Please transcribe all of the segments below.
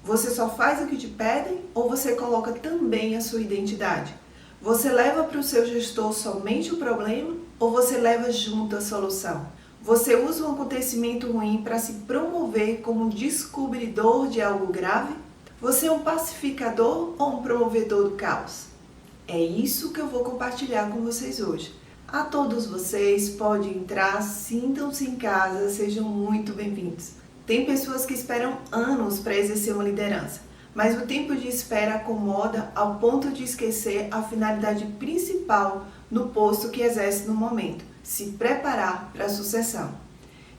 Você só faz o que te pedem ou você coloca também a sua identidade? Você leva para o seu gestor somente o problema ou você leva junto a solução? Você usa um acontecimento ruim para se promover como um descobridor de algo grave? Você é um pacificador ou um promovedor do caos? É isso que eu vou compartilhar com vocês hoje. A todos vocês, podem entrar, sintam-se em casa, sejam muito bem-vindos. Tem pessoas que esperam anos para exercer uma liderança, mas o tempo de espera acomoda ao ponto de esquecer a finalidade principal no posto que exerce no momento, se preparar para a sucessão.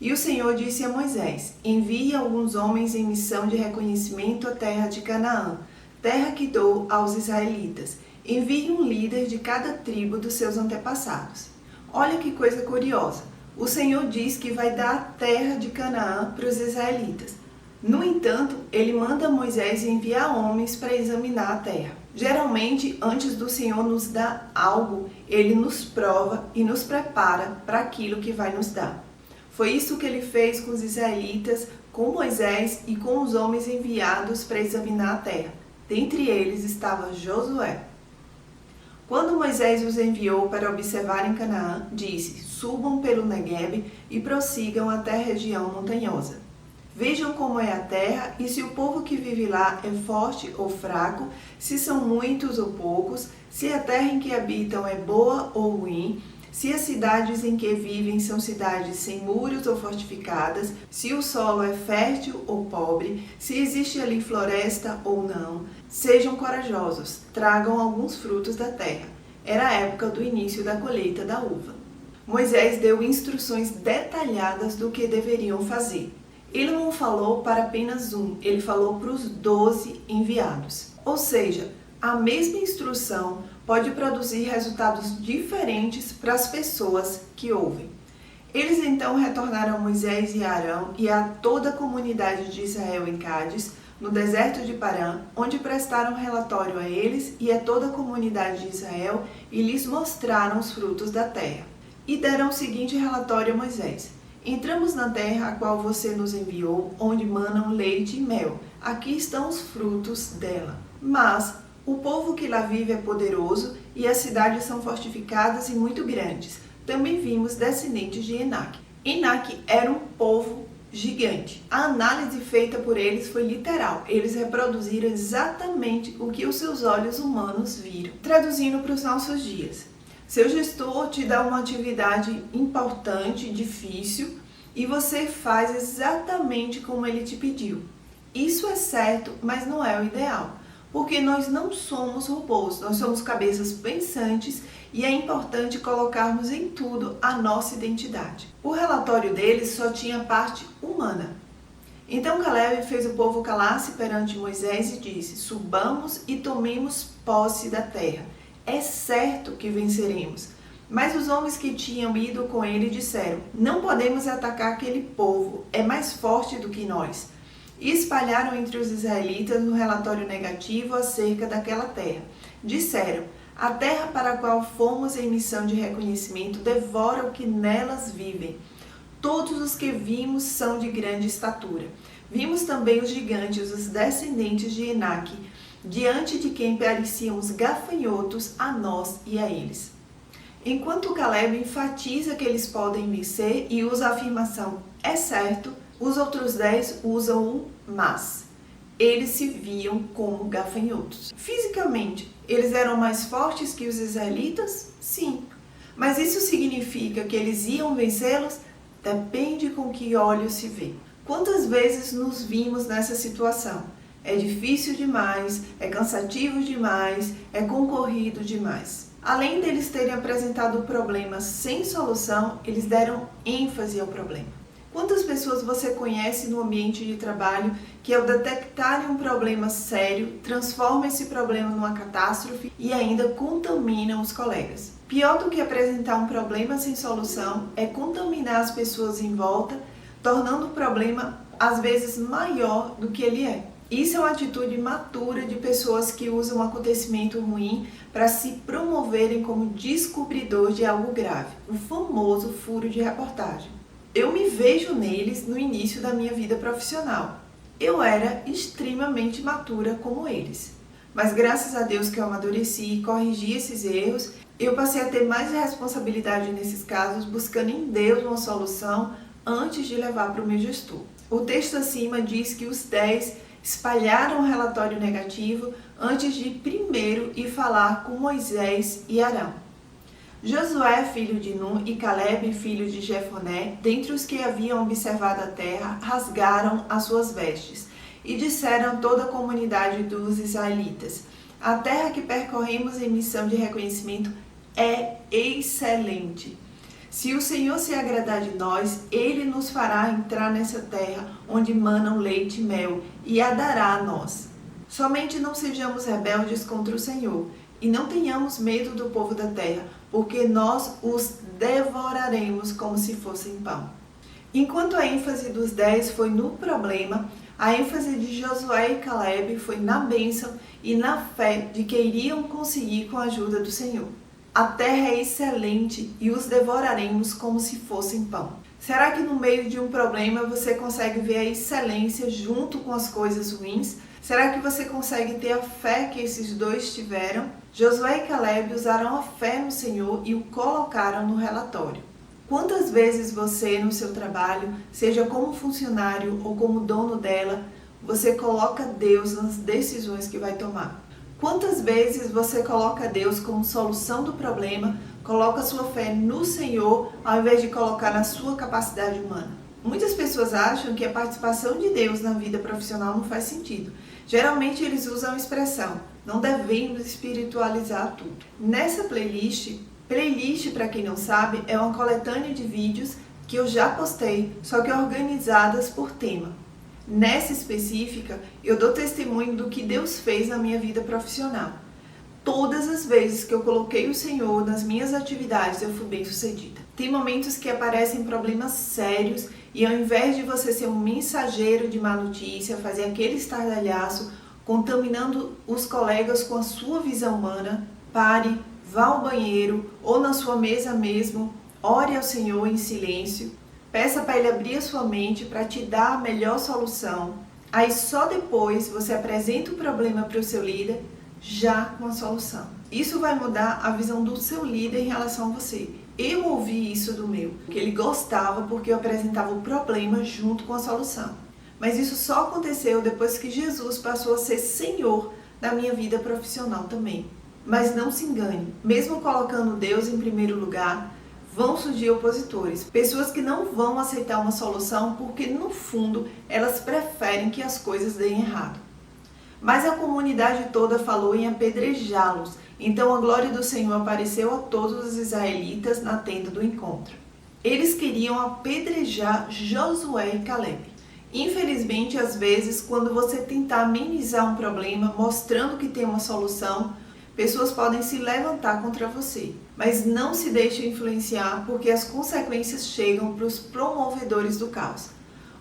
E o Senhor disse a Moisés: envie alguns homens em missão de reconhecimento à terra de Canaã, terra que dou aos israelitas. Envie um líder de cada tribo dos seus antepassados. Olha que coisa curiosa. O Senhor diz que vai dar a terra de Canaã para os israelitas. No entanto, ele manda Moisés enviar homens para examinar a terra. Geralmente, antes do Senhor nos dar algo, ele nos prova e nos prepara para aquilo que vai nos dar. Foi isso que ele fez com os israelitas, com Moisés e com os homens enviados para examinar a terra. Dentre eles estava Josué. Quando Moisés os enviou para observar em Canaã, disse: subam pelo Neguebe e prossigam até a região montanhosa. Vejam como é a terra e se o povo que vive lá é forte ou fraco, se são muitos ou poucos, se a terra em que habitam é boa ou ruim, se as cidades em que vivem são cidades sem muros ou fortificadas, se o solo é fértil ou pobre, se existe ali floresta ou não. Sejam corajosos, tragam alguns frutos da terra. Era a época do início da colheita da uva. Moisés deu instruções detalhadas do que deveriam fazer. Ele não falou para apenas um, ele falou para os 12 enviados. Ou seja, a mesma instrução pode produzir resultados diferentes para as pessoas que ouvem. Eles então retornaram a Moisés e Arão e a toda a comunidade de Israel em Cádiz, no deserto de Parã, onde prestaram relatório a eles e a toda a comunidade de Israel e lhes mostraram os frutos da terra. E deram o seguinte relatório a Moisés: entramos na terra a qual você nos enviou, onde manam leite e mel. Aqui estão os frutos dela. Mas o povo que lá vive é poderoso e as cidades são fortificadas e muito grandes. Também vimos descendentes de Enaque. Enaque era um povo gigante. A análise feita por eles foi literal. Eles reproduziram exatamente o que os seus olhos humanos viram. Traduzindo para os nossos dias. Seu gestor te dá uma atividade importante, difícil, e você faz exatamente como ele te pediu. Isso é certo, mas não é o ideal. Porque nós não somos robôs, nós somos cabeças pensantes e é importante colocarmos em tudo a nossa identidade. O relatório deles só tinha parte humana. Então Caleb fez o povo calar-se perante Moisés e disse: subamos e tomemos posse da terra. É certo que venceremos. Mas os homens que tinham ido com ele disseram: não podemos atacar aquele povo, é mais forte do que nós. E espalharam entre os israelitas um relatório negativo acerca daquela terra. Disseram: a terra para a qual fomos em missão de reconhecimento devora o que nelas vivem. Todos os que vimos são de grande estatura. Vimos também os gigantes, os descendentes de Enaque, diante de quem parecíamos gafanhotos a nós e a eles. Enquanto Caleb enfatiza que eles podem vencer e usa a afirmação é certo, os outros 10 usam o mas. Eles se viam como gafanhotos. Fisicamente, eles eram mais fortes que os israelitas? Sim. Mas isso significa que eles iam vencê-los? Depende com que olhos se vê. Quantas vezes nos vimos nessa situação? É difícil demais, é cansativo demais, é concorrido demais. Além deles terem apresentado o problema sem solução, eles deram ênfase ao problema. Quantas pessoas você conhece no ambiente de trabalho que, ao detectarem um problema sério, transformam esse problema numa catástrofe e ainda contaminam os colegas? Pior do que apresentar um problema sem solução é contaminar as pessoas em volta, tornando o problema às vezes maior do que ele é. Isso é uma atitude imatura de pessoas que usam um acontecimento ruim para se promoverem como descobridor de algo grave, o famoso furo de reportagem. Eu me vejo neles no início da minha vida profissional. eu era extremamente imatura como eles. Mas graças a Deus que eu amadureci e corrigi esses erros, eu passei a ter mais responsabilidade nesses casos, buscando em Deus uma solução antes de levar para o meu gestor. O texto acima diz que os 10 espalharam o relatório negativo antes de primeiro ir falar com Moisés e Arão. Josué, filho de Nun, e Calebe, filho de Jefoné, dentre os que haviam observado a terra, rasgaram as suas vestes e disseram a toda a comunidade dos israelitas: a terra que percorremos em missão de reconhecimento é excelente. Se o Senhor se agradar de nós, Ele nos fará entrar nessa terra onde manam leite e mel e a dará a nós. Somente não sejamos rebeldes contra o Senhor e não tenhamos medo do povo da terra, porque nós os devoraremos como se fossem pão. Enquanto a ênfase dos 10 foi no problema, a ênfase de Josué e Calebe foi na bênção e na fé de que iriam conseguir com a ajuda do Senhor. A terra é excelente e os devoraremos como se fossem pão. Será que no meio de um problema você consegue ver a excelência junto com as coisas ruins? Será que você consegue ter a fé que esses dois tiveram? Josué e Calebe usaram a fé no Senhor e o colocaram no relatório. Quantas vezes você, no seu trabalho, seja como funcionário ou como dono dela, você coloca Deus nas decisões que vai tomar? Quantas vezes você coloca Deus como solução do problema, coloca sua fé no Senhor, ao invés de colocar na sua capacidade humana? Muitas pessoas acham que a participação de Deus na vida profissional não faz sentido. Geralmente eles usam a expressão: não devemos espiritualizar tudo. Nessa playlist para quem não sabe, é uma coletânea de vídeos que eu já postei, só que organizadas por tema. Nessa específica, eu dou testemunho do que Deus fez na minha vida profissional. Todas as vezes que eu coloquei o Senhor nas minhas atividades, eu fui bem-sucedida. Tem momentos que aparecem problemas sérios e ao invés de você ser um mensageiro de má notícia, fazer aquele estardalhaço, contaminando os colegas com a sua visão humana, pare, vá ao banheiro ou na sua mesa mesmo, ore ao Senhor em silêncio, peça para Ele abrir a sua mente para te dar a melhor solução. Aí só depois você apresenta o problema para o seu líder, já com a solução. Isso vai mudar a visão do seu líder em relação a você. Eu ouvi isso do meu, que ele gostava porque eu apresentava o problema junto com a solução. Mas isso só aconteceu depois que Jesus passou a ser Senhor da minha vida profissional também. Mas não se engane, mesmo colocando Deus em primeiro lugar, vão surgir opositores, pessoas que não vão aceitar uma solução porque no fundo elas preferem que as coisas deem errado. Mas a comunidade toda falou em apedrejá-los, então a glória do Senhor apareceu a todos os israelitas na tenda do encontro. Eles queriam apedrejar Josué e Calebe. Infelizmente, às vezes, quando você tentar amenizar um problema, mostrando que tem uma solução, pessoas podem se levantar contra você, mas não se deixe influenciar porque as consequências chegam para os promovedores do caos.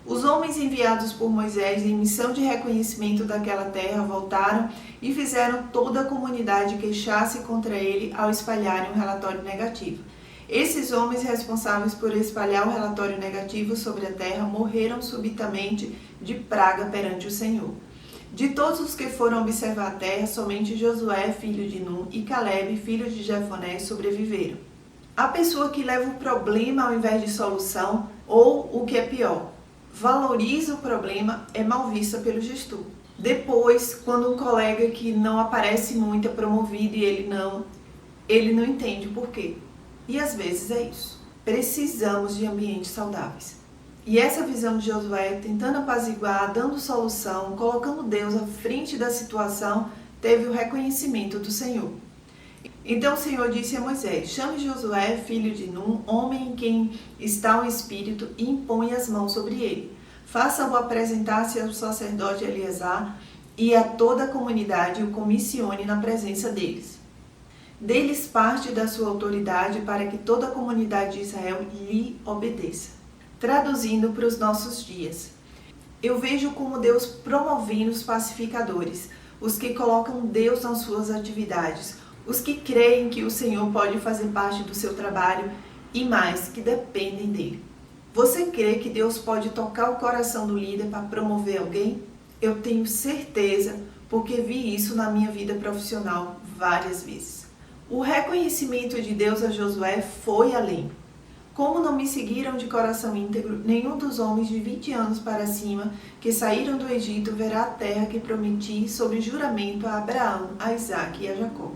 Os homens enviados por Moisés em missão de reconhecimento daquela terra voltaram e fizeram toda a comunidade queixar-se contra ele ao espalharem um relatório negativo. Esses homens responsáveis por espalhar o relatório negativo sobre a terra morreram subitamente de praga perante o Senhor. De todos os que foram observar a terra, somente Josué, filho de Nun, e Calebe, filho de Jefoné, sobreviveram. A pessoa que leva o problema ao invés de solução, ou o que é pior, valoriza o problema, é mal vista pelo gestor. Depois, quando um colega que não aparece muito é promovido e ele não entende o porquê. E às vezes é isso. Precisamos de ambientes saudáveis. E essa visão de Josué, tentando apaziguar, dando solução, colocando Deus à frente da situação, teve o reconhecimento do Senhor. Então o Senhor disse a Moisés: chame Josué, filho de Nun, homem em quem está o Espírito, e impõe as mãos sobre ele. Faça-o apresentar-se ao sacerdote Eleazar e a toda a comunidade, e o comissione na presença deles. Dê-lhes parte da sua autoridade para que toda a comunidade de Israel lhe obedeça. Traduzindo para os nossos dias, eu vejo como Deus promovendo os pacificadores, os que colocam Deus nas suas atividades, os que creem que o Senhor pode fazer parte do seu trabalho e mais, que dependem dele. Você crê que Deus pode tocar o coração do líder para promover alguém? Eu tenho certeza, porque vi isso na minha vida profissional várias vezes. O reconhecimento de Deus a Josué foi além. Como não me seguiram de coração íntegro, nenhum dos homens de 20 anos para cima que saíram do Egito verá a terra que prometi sob juramento a Abraão, a Isaque e a Jacó.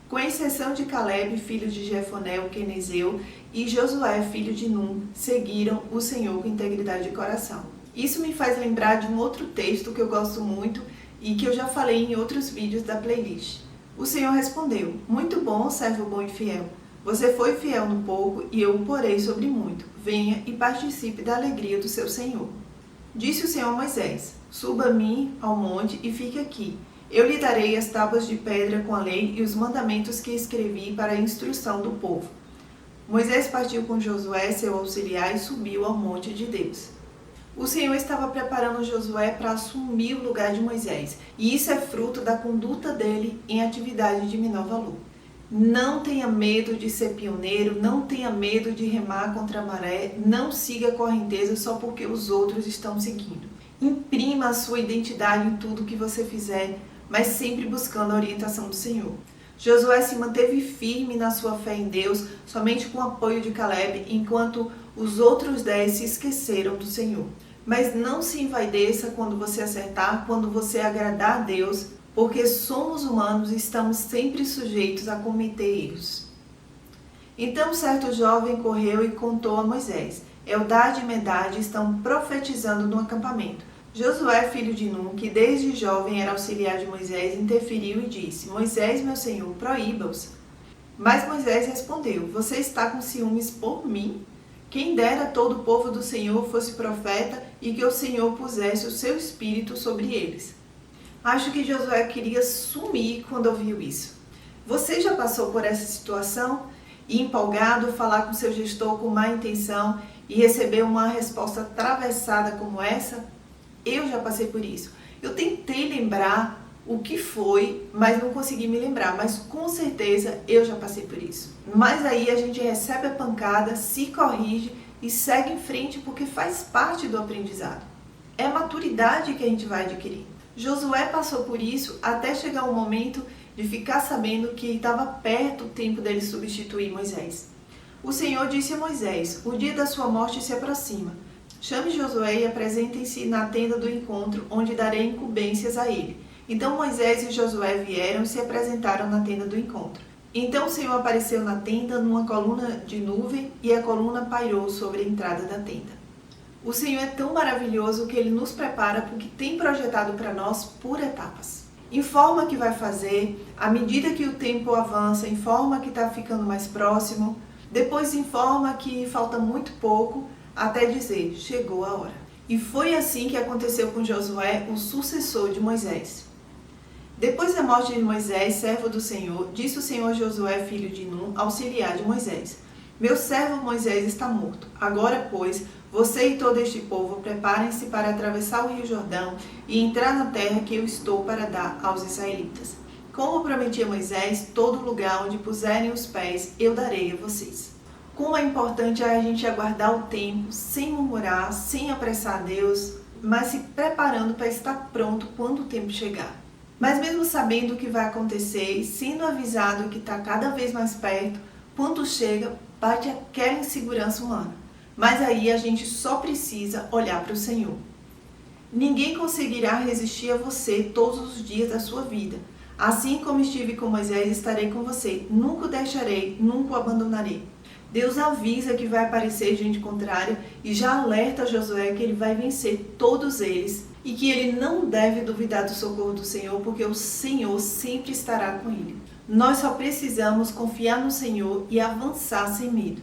Com exceção de Caleb, filho de Jefoné, o quenezeu, e Josué, filho de Num, seguiram o Senhor com integridade de coração. Isso me faz lembrar de um outro texto que eu gosto muito e que eu já falei em outros vídeos da playlist. O Senhor respondeu: muito bom, servo bom e fiel. Você foi fiel no pouco e eu o porei sobre muito. Venha e participe da alegria do seu Senhor. Disse o Senhor a Moisés: suba a mim ao monte e fique aqui. Eu lhe darei as tábuas de pedra com a lei e os mandamentos que escrevi para a instrução do povo. Moisés partiu com Josué, seu auxiliar, e subiu ao monte de Deus. O Senhor estava preparando Josué para assumir o lugar de Moisés, e isso é fruto da conduta dele em atividade de menor valor. Não tenha medo de ser pioneiro, não tenha medo de remar contra a maré, não siga a correnteza só porque os outros estão seguindo. Imprima a sua identidade em tudo que você fizer, mas sempre buscando a orientação do Senhor. Josué se manteve firme na sua fé em Deus, somente com o apoio de Caleb, enquanto os outros 10 se esqueceram do Senhor. Mas não se envaideça quando você acertar, quando você agradar a Deus, porque somos humanos e estamos sempre sujeitos a cometer erros. Então certo jovem correu e contou a Moisés: Eldade e Medade estão profetizando no acampamento. Josué, filho de Num, que desde jovem era auxiliar de Moisés, interferiu e disse: Moisés, meu senhor, proíba-os. Mas Moisés respondeu: você está com ciúmes por mim? Quem dera todo o povo do Senhor fosse profeta e que o Senhor pusesse o seu espírito sobre eles. Acho que Josué queria sumir quando ouviu isso. Você já passou por essa situação? E empolgado, falar com seu gestor com má intenção e receber uma resposta atravessada como essa? Eu já passei por isso. Eu tentei lembrar o que foi, mas não consegui me lembrar. Mas com certeza eu já passei por isso. Mas aí a gente recebe a pancada, se corrige e segue em frente porque faz parte do aprendizado. É a maturidade que a gente vai adquirir. Josué passou por isso até chegar o momento de ficar sabendo que estava perto o tempo dele substituir Moisés. O Senhor disse a Moisés: o dia da sua morte se aproxima. Chame Josué e apresentem-se na tenda do encontro, onde darei incumbências a ele. Então Moisés e Josué vieram e se apresentaram na tenda do encontro. Então o Senhor apareceu na tenda numa coluna de nuvem e a coluna pairou sobre a entrada da tenda. O Senhor é tão maravilhoso que Ele nos prepara para o que tem projetado para nós por etapas. Informa que vai fazer, à medida que o tempo avança, informa que está ficando mais próximo, depois informa que falta muito pouco, até dizer, chegou a hora. E foi assim que aconteceu com Josué, o sucessor de Moisés. Depois da morte de Moisés, servo do Senhor, disse o Senhor a Josué, filho de Num, auxiliar de Moisés: meu servo Moisés está morto. Agora, pois, você e todo este povo preparem-se para atravessar o rio Jordão e entrar na terra que eu estou para dar aos israelitas. Como prometi a Moisés, todo lugar onde puserem os pés, eu darei a vocês. Como é importante a gente aguardar o tempo, sem murmurar, sem apressar a Deus, mas se preparando para estar pronto quando o tempo chegar. Mas mesmo sabendo o que vai acontecer e sendo avisado que está cada vez mais perto, quando chega, bate aquela insegurança humana. Mas aí a gente só precisa olhar para o Senhor. Ninguém conseguirá resistir a você todos os dias da sua vida. Assim como estive com Moisés, estarei com você. Nunca o deixarei, nunca o abandonarei. Deus avisa que vai aparecer gente contrária e já alerta Josué que ele vai vencer todos eles e que ele não deve duvidar do socorro do Senhor, porque o Senhor sempre estará com ele. Nós só precisamos confiar no Senhor e avançar sem medo.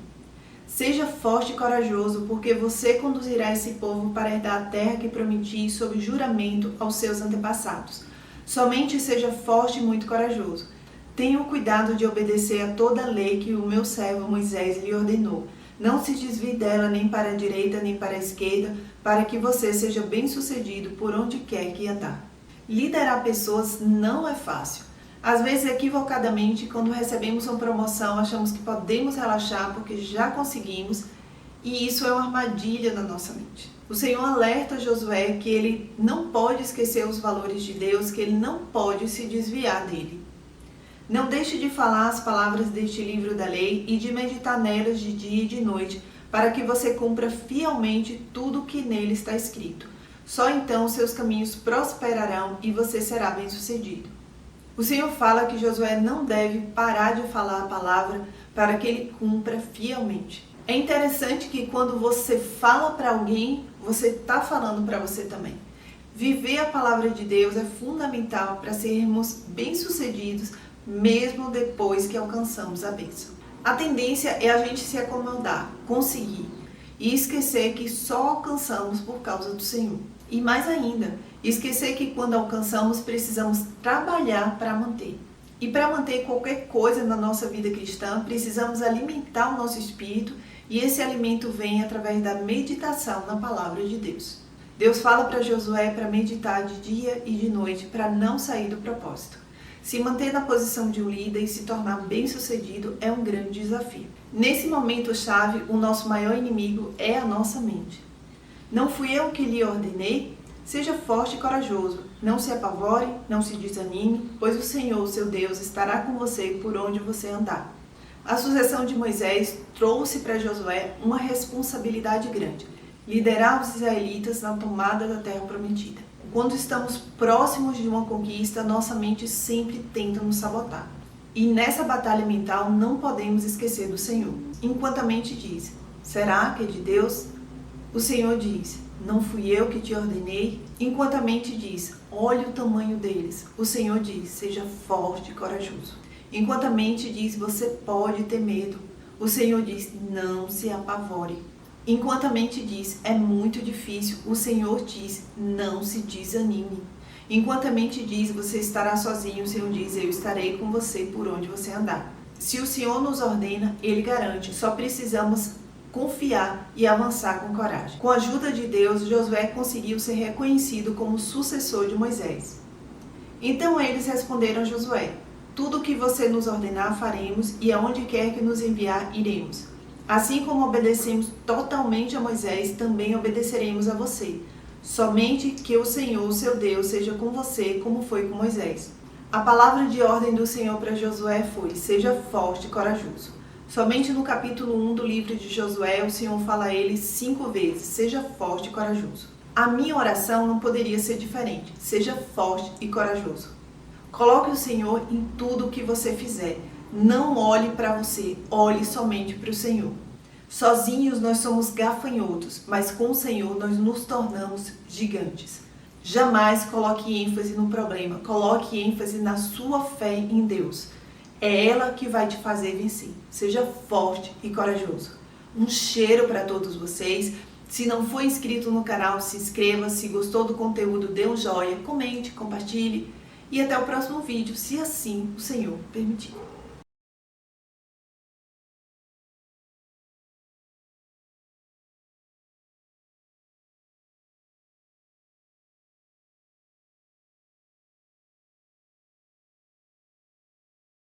Seja forte e corajoso, porque você conduzirá esse povo para herdar a terra que prometi sob juramento aos seus antepassados. Somente seja forte e muito corajoso. Tenha o cuidado de obedecer a toda a lei que o meu servo Moisés lhe ordenou. Não se desvie dela nem para a direita nem para a esquerda, para que você seja bem-sucedido por onde quer que andar. Liderar pessoas não é fácil. Às vezes, equivocadamente, quando recebemos uma promoção, achamos que podemos relaxar porque já conseguimos E isso é uma armadilha na nossa mente. O Senhor alerta Josué que ele não pode esquecer os valores de Deus, que ele não pode se desviar dele. Não deixe de falar as palavras deste livro da lei e de meditar nelas de dia e de noite, para que você cumpra fielmente tudo o que nele está escrito. Só então seus caminhos prosperarão e você será bem-sucedido. O Senhor fala que Josué não deve parar de falar a palavra para que ele cumpra fielmente. É interessante que quando você fala para alguém, você está falando para você também. Viver a palavra de Deus é fundamental para sermos bem-sucedidos, mesmo depois que alcançamos a bênção. A tendência é a gente se acomodar, conseguir e esquecer que só alcançamos por causa do Senhor. E mais ainda, esquecer que quando alcançamos precisamos trabalhar para manter. E para manter qualquer coisa na nossa vida cristã, precisamos alimentar o nosso espírito e esse alimento vem através da meditação na palavra de Deus. Deus fala para Josué para meditar de dia e de noite para não sair do propósito. Se manter na posição de um líder e se tornar bem-sucedido é um grande desafio. Nesse momento-chave, o nosso maior inimigo é a nossa mente. Não fui eu que lhe ordenei? Seja forte e corajoso. Não se apavore, não se desanime, pois o Senhor, seu Deus, estará com você por onde você andar. A sucessão de Moisés trouxe para Josué uma responsabilidade grande: liderar os israelitas na tomada da terra prometida. Quando estamos próximos de uma conquista, nossa mente sempre tenta nos sabotar. E nessa batalha mental não podemos esquecer do Senhor. Enquanto a mente diz: será que é de Deus? O Senhor diz: não fui eu que te ordenei? Enquanto a mente diz: olhe o tamanho deles, o Senhor diz: seja forte e corajoso. Enquanto a mente diz: você pode ter medo, o Senhor diz: não se apavore. Enquanto a mente diz: é muito difícil, o Senhor diz: não se desanime. Enquanto a mente diz: você estará sozinho, o Senhor diz: eu estarei com você por onde você andar. Se o Senhor nos ordena, Ele garante. Só precisamos confiar e avançar com coragem. Com a ajuda de Deus, Josué conseguiu ser reconhecido como sucessor de Moisés. Então eles responderam a Josué: tudo o que você nos ordenar faremos, e aonde quer que nos enviar, iremos. Assim como obedecemos totalmente a Moisés, também obedeceremos a você. Somente que o Senhor, seu Deus, seja com você, como foi com Moisés. A palavra de ordem do Senhor para Josué foi: seja forte e corajoso. Somente no capítulo 1 do livro de Josué, o Senhor fala a ele 5 vezes: seja forte e corajoso. A minha oração não poderia ser diferente: seja forte e corajoso. Coloque o Senhor em tudo o que você fizer. Não olhe para você, olhe somente para o Senhor. Sozinhos nós somos gafanhotos, mas com o Senhor nós nos tornamos gigantes. Jamais coloque ênfase no problema, coloque ênfase na sua fé em Deus. É ela que vai te fazer vencer. Seja forte e corajoso. Um cheiro para todos vocês. Se não for inscrito no canal, se inscreva. Se gostou do conteúdo, dê um joinha, comente, compartilhe. E até o próximo vídeo, se assim o Senhor permitir.